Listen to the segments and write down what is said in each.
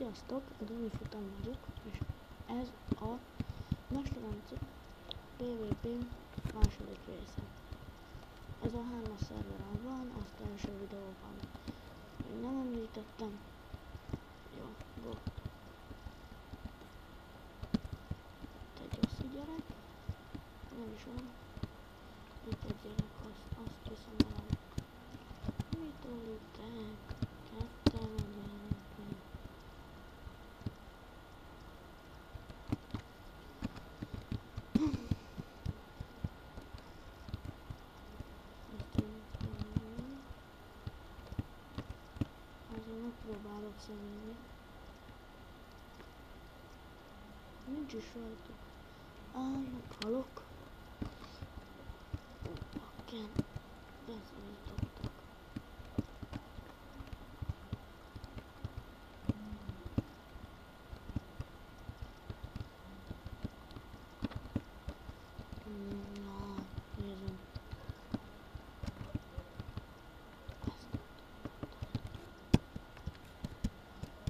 Sziasztok, Gumifutam vagyok, és ez a Mesteremci PvP második része. Ez a 3-as szerveren van, azt első videóban még nem említettem. Jó, go. Itt egy rossz gyerek, nem is van. Itt egy gyerek, azt viszem velem. Mit olitek? Ketten a gyerekek. Azért megpróbálok személni. Nincs is rajta. Meghalok. Bakken. Beszélítottak. Na, nézem.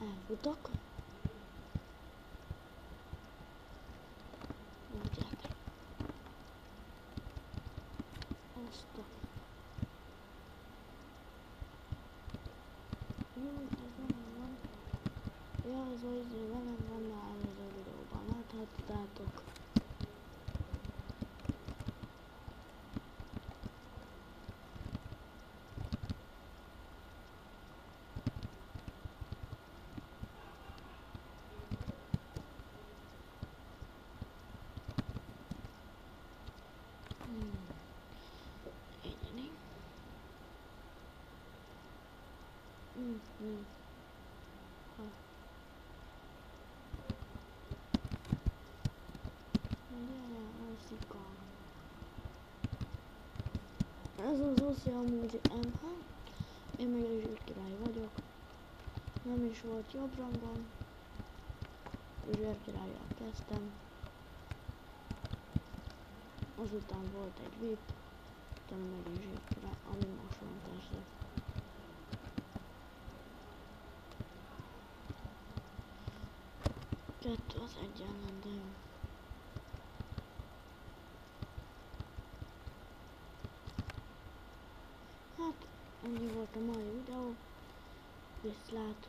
Elfutok. Úgy gyertek. Ezt a... Jó, ez velem van. Ja, ez a izé velem van már előző videóban. Láthattátok. Egyeni. Ez az Oszi amúgy MH, én meg egy zsírkirály vagyok, nem is volt jobb rangom, zsírkirállyal kezdtem, azután volt egy VIP, utána meg egy zsírkirály, ami most van persze. Kettő az egy ellen, de jó. Hát, ennyi volt a mai videó. Viszlát!